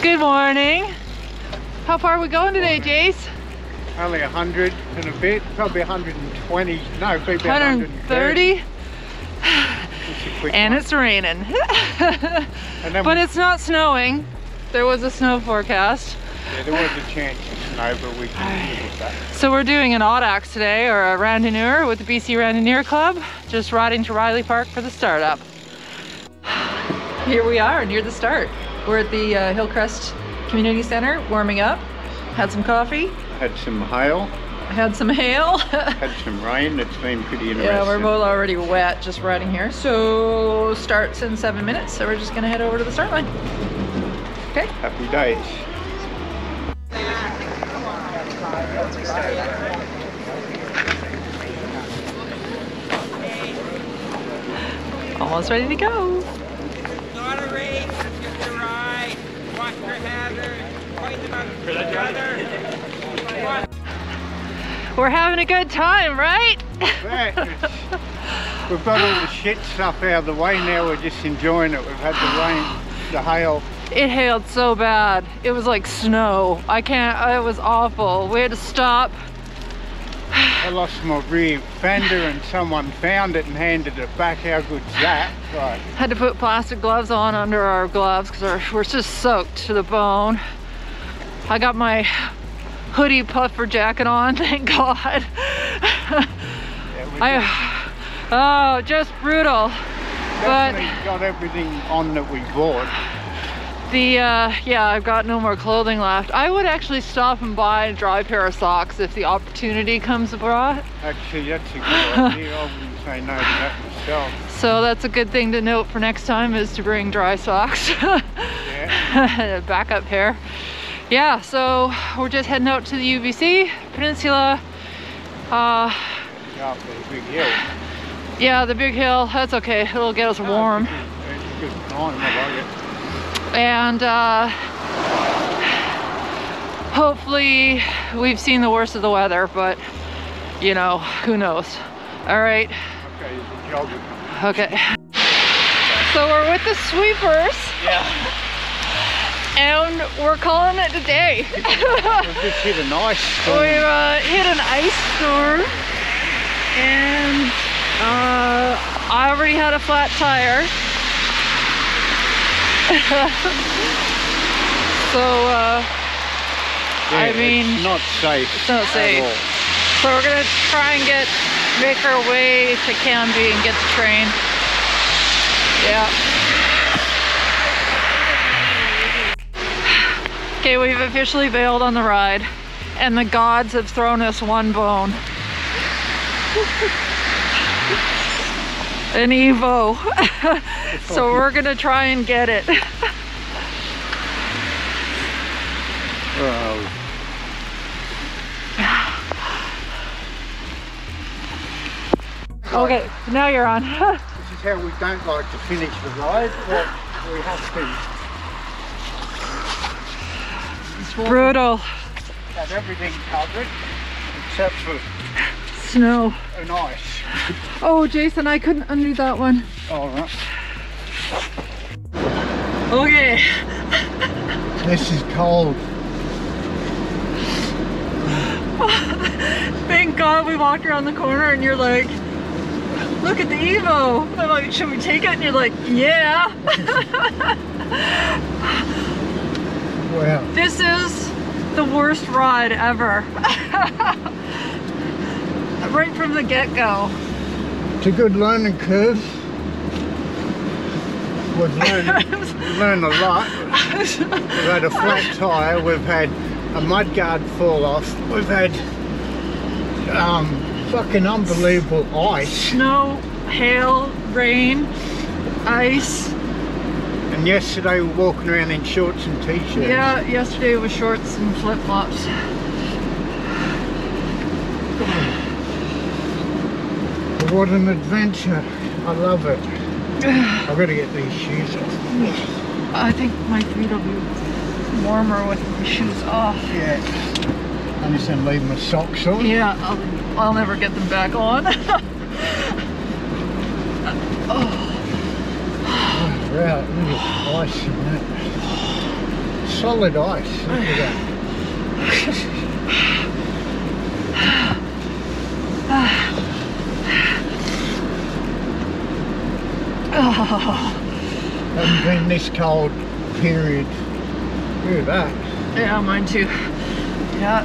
Good morning. How far are we going today, Jace? Only 100 and a bit, probably 120. No, probably about 130. And one. it's raining. And but it's not snowing. There was a snow forecast. Yeah, there was a chance of snow, but we can live with that. So we're doing an Audax today, or a Randonneur with the BC Randonneur Club. Just riding to Riley Park for the startup. Here we are near the start. We're at the Hillcrest Community Center, warming up. Had some coffee. Had some hail. Had some hail. Had some rain. It's been pretty interesting. Yeah, we're both already wet just riding here. So starts in 7 minutes. So we're just gonna head over to the start line. Okay. Happy days. Almost ready to go. Not a race, it's just a ride. Watch your hazards. Point them out to each other. We're having a good time, right? We've got all the shit stuff out of the way now. We're just enjoying it. We've had the rain, the hail. It hailed so bad. It was like snow. It was awful. We had to stop. I lost my rear fender and someone found it and handed it back. How good's that? Right. Had to put plastic gloves on under our gloves because we're just soaked to the bone. I got my hoodie puffer jacket on, thank God. Oh, just brutal. Definitely got everything on that we bought. Yeah, I've got no more clothing left. I would actually stop and buy a dry pair of socks if the opportunity comes abroad. Actually, that's a good idea. I wouldn't say no to that myself. So that's a good thing to note for next time, is to bring dry socks. Yeah. A backup pair. Yeah, so we're just heading out to the UBC Peninsula. Up the big hill. Yeah, the big hill. That's okay. It'll get us warm. It's a good time. I like it. And hopefully we've seen the worst of the weather, but you know, who knows. All right. Okay, you're jogging. Okay. So we're with the sweepers. Yeah. And we're calling it a day. We've just hit an ice storm. We've hit an ice storm, and I already had a flat tire. So Yeah, I mean, it's not safe. it's not safe. So we're gonna try and make our way to Canby and get the train. Yeah. Okay, we've officially bailed on the ride, and the gods have thrown us one bone. An Evo. So we're gonna try and get it. Okay, now you're on. This is how we don't like to finish the ride, but we have to. It's brutal. Have everything covered except for Snow. an ice. Oh, Jason, I couldn't undo that one. All right. Okay. This is cold. Thank God we walked around the corner and you're like, look at the Evo. I'm like, should we take it? And you're like, yeah. Wow. This is the worst ride ever. Right from the get-go. It's a good learning curve. We've learned a lot. We've had a flat tyre, we've had a mudguard fall off, we've had fucking unbelievable ice. Snow, hail, rain, ice. And yesterday we were walking around in shorts and t-shirts. Yeah, yesterday was shorts and flip-flops. What an adventure. I love it. I've got to get these shoes off. I think my feet will be warmer with my shoes off. Yeah. I'm just going to leave my socks on. Yeah, I'll never get them back on. Oh. Right, look at the ice in that. solid ice. Look at that. Haven't been this cold period. Look at that. Yeah, mine too. Yeah.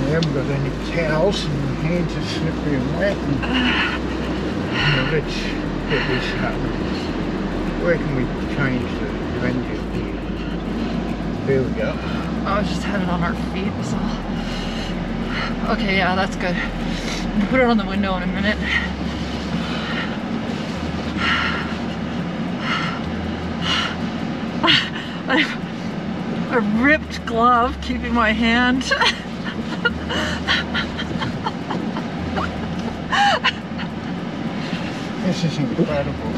We haven't got any towels and my hands are slippery and wet. Now let's get this happening. Where can we change the venue here? There we go. I was just had it on our feet, so. Okay, yeah, that's good. I'm gonna put it on the window in a minute. A ripped glove keeping my hand. This is incredible.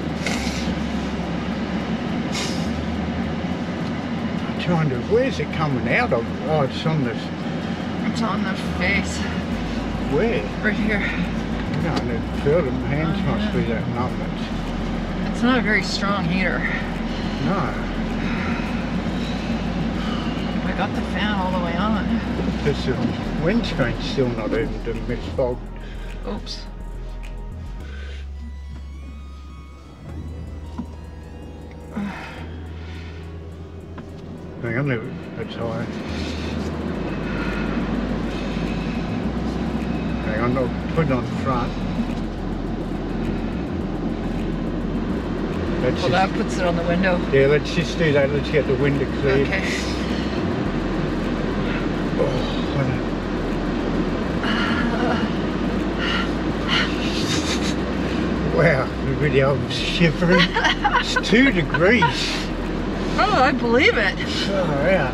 I'm trying to, where's it coming out of? Oh, it's on this. It's on the face. Where? Right here. No, I didn't feel it. My hands must be that numb. It's not a very strong heater. No. I got the fan all the way on. Because the windscreen's still not even misfogged. Oops. Hang on, that's high. Hang on, I'll put it on front. Well, that puts it on the window. Yeah, let's just do that. Let's get the window cleared. Okay. Wow, the video was shivering. It's 2 degrees. Oh, I believe it. Oh, yeah.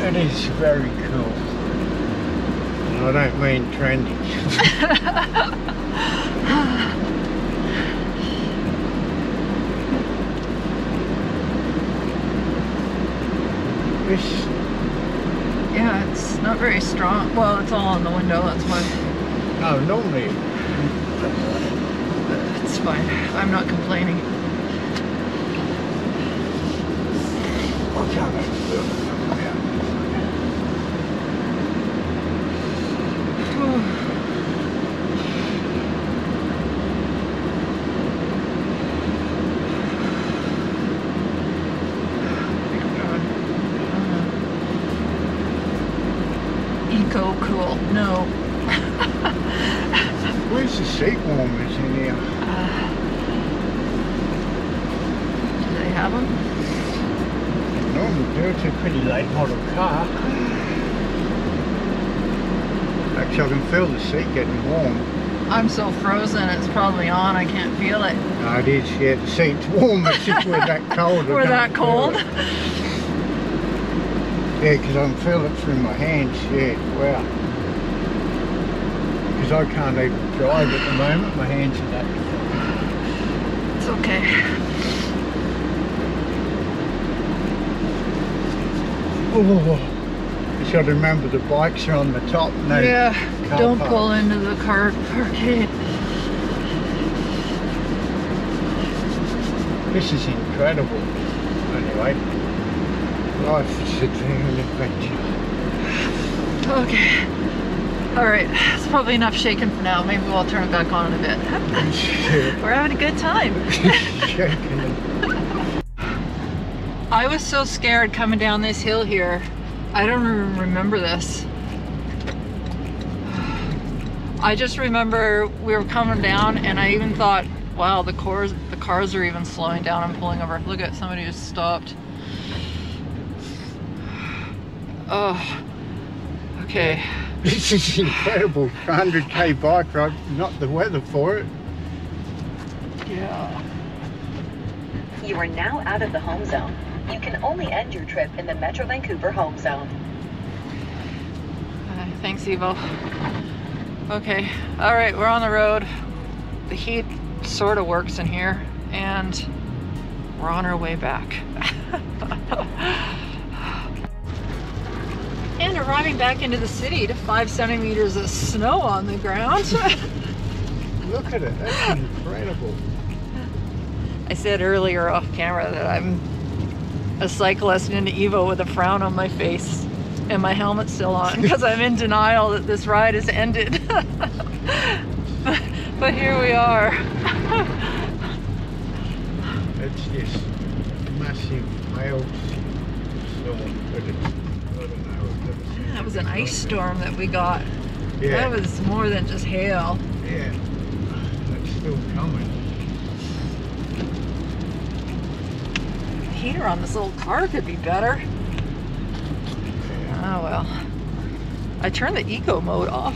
That is very cool. And I don't mean trendy. This. Yeah, it's not very strong. Well, it's all on the window, that's why. Oh, normally. It's fine. I'm not complaining. Watch out. Eco cool. No. Where's the seat warmers in here? Do they have them? Normally do. It's a pretty late model car. Actually, I can feel the seat getting warm. I'm so frozen, it's probably on. I can't feel it. No, it is. Yeah, the seat's warm. It's just we're that cold. We're that cold? Yeah, because I can feel it through my hands. Yeah, wow. Because I can't even drive at the moment. My hands are that cold. It's okay. Oh, you got to remember the bikes are on the top. No, yeah, don't park. pull into the car parkade. This is incredible. Anyway, life is a dream and adventure. Okay. Alright, it's probably enough shaking for now. Maybe we'll turn it back on in a bit. We're having a good time. I was so scared coming down this hill here. I don't even remember this. I just remember we were coming down and I even thought, wow, the cars are even slowing down and pulling over. Look at somebody just stopped. Oh, okay. This is incredible. 100k bike ride, not the weather for it. Yeah. You are now out of the home zone. You can only end your trip in the Metro Vancouver home zone. Thanks, Evo. Okay, all right, we're on the road. The heat sort of works in here, and we're on our way back. And even arriving back into the city to 5 centimeters of snow on the ground. Look at it, that's incredible. I said earlier off camera that I'm a cyclist in an Evo with a frown on my face and my helmet's still on because I'm in denial that this ride has ended. But here we are. It's just massive hailstorm, but it's, I don't know, I've never seen That was an anything ice like storm that we got. Yeah. That was more than just hail. it. Yeah, it's still coming. The heater on this little car could be better. Yeah. Oh well. I turned the eco mode off.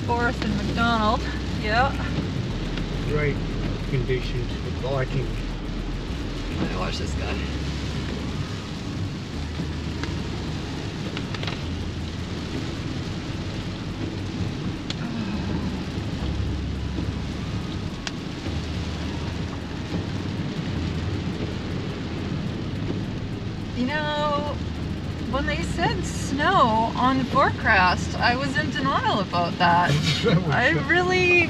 Forest and McDonald. Yeah. Great conditions for biking. Let me watch this guy. You know, when they said snow on forecast, I was in denial about that. I really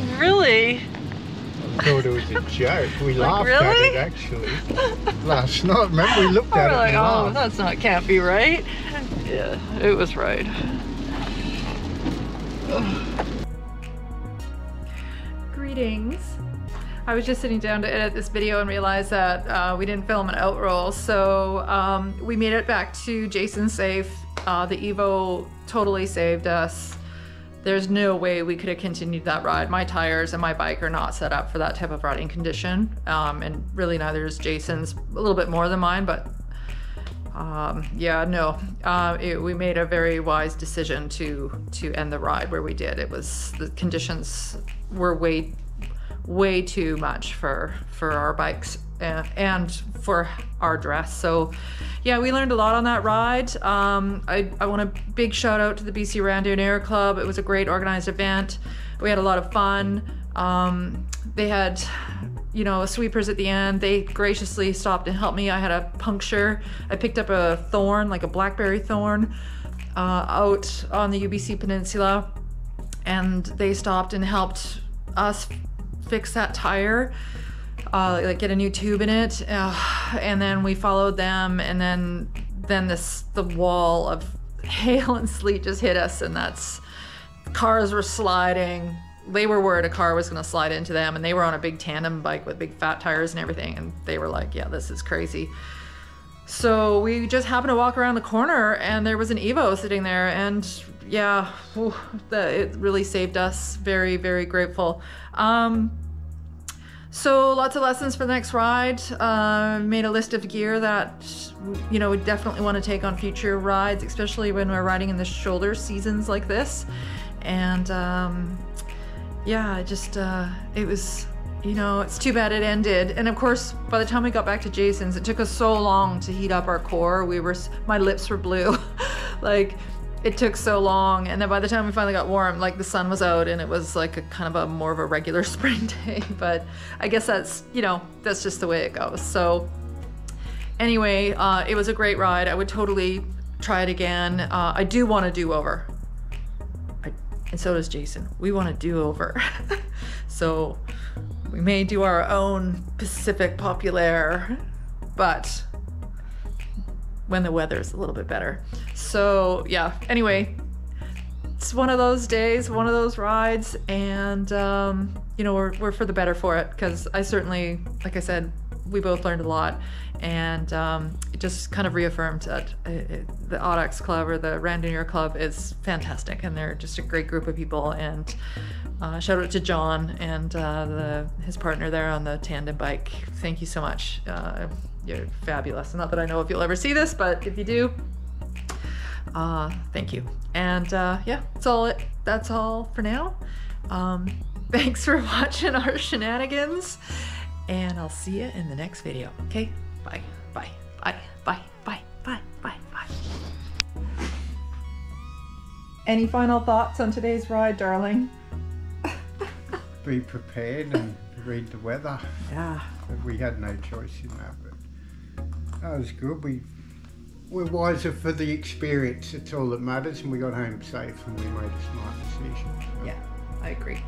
I thought it was a joke. We Like, laughed at really? it actually last night. Remember, we looked at we're it like, and oh, laughed. that's not, can't be right. Yeah, it was right. Greetings. I was just sitting down to edit this video and realized that we didn't film an outroll, so we made it back to Jason safe. The Evo totally saved us. There's no way we could have continued that ride. My tires and my bike are not set up for that type of riding condition, and really neither is Jason's. A little bit more than mine, but yeah, no. We made a very wise decision to end the ride where we did. It was, the conditions were way too much for our bikes and for our dress. So yeah, we learned a lot on that ride. I want a big shout out to the BC Randonneurs Club. It was a great organized event. We had a lot of fun. They had, you know, sweepers at the end. They graciously stopped and helped me. I had a puncture. I picked up a thorn, like a blackberry thorn, out on the UBC Peninsula, and they stopped and helped us fix that tire, like get a new tube in it, and then we followed them, and then the wall of hail and sleet just hit us, and cars were sliding. They were worried a car was going to slide into them, and they were on a big tandem bike with big fat tires and everything, and they were like, yeah, this is crazy. So we just happened to walk around the corner and there was an Evo sitting there, and yeah, it really saved us. Very, very grateful. So lots of lessons for the next ride. Made a list of gear that, you know, we definitely want to take on future rides, especially when we're riding in the shoulder seasons like this. And yeah, just it was, you know, it's too bad it ended. And of course, by the time we got back to Jason's, it took us so long to heat up our core. My lips were blue. Like, it took so long, and then by the time we finally got warm, like, the sun was out and it was like a kind of more of a regular spring day. But I guess that's, you know, that's just the way it goes. So anyway, it was a great ride. I would totally try it again. I do want a do-over, and so does Jason. We want a do-over. So we may do our own Pacific Populaire, but when the weather's a little bit better. So yeah, anyway, it's one of those days, one of those rides, and you know, we're for the better for it, because I certainly, like I said, we both learned a lot, and it just kind of reaffirmed that the Audax Club, or the Randonneurs Club, is fantastic, and they're just a great group of people. And shout out to John and his partner there on the tandem bike. Thank you so much. You're fabulous. Not that I know if you'll ever see this, but if you do, thank you. And yeah, that's all for now. Thanks for watching our shenanigans, and I'll see you in the next video. Okay, bye, bye, bye, bye, bye, bye, bye, bye. Any final thoughts on today's ride, darling? Be prepared and read the weather. Yeah. But we had no choice in that, but that was good. We're wiser for the experience. It's all that matters, and we got home safe and we made a smart decision. So. Yeah, I agree.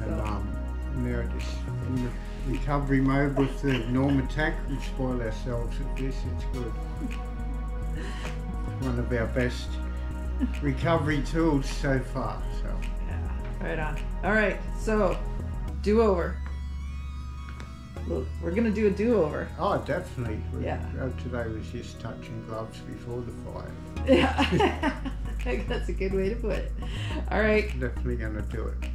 And now just in the recovery mode with the Normatec. We spoil ourselves at this. It's good. One of our best recovery tools so far. So yeah, right on. All right, so do-over. We're gonna do a do-over. Oh, definitely. Yeah. Today was just touching gloves before the fire. Yeah, that's a good way to put it. All right. Definitely gonna do it.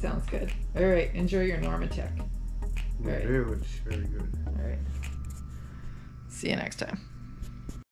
Sounds good. All right, enjoy your Normatec. We do. It's very good. All right. See you next time.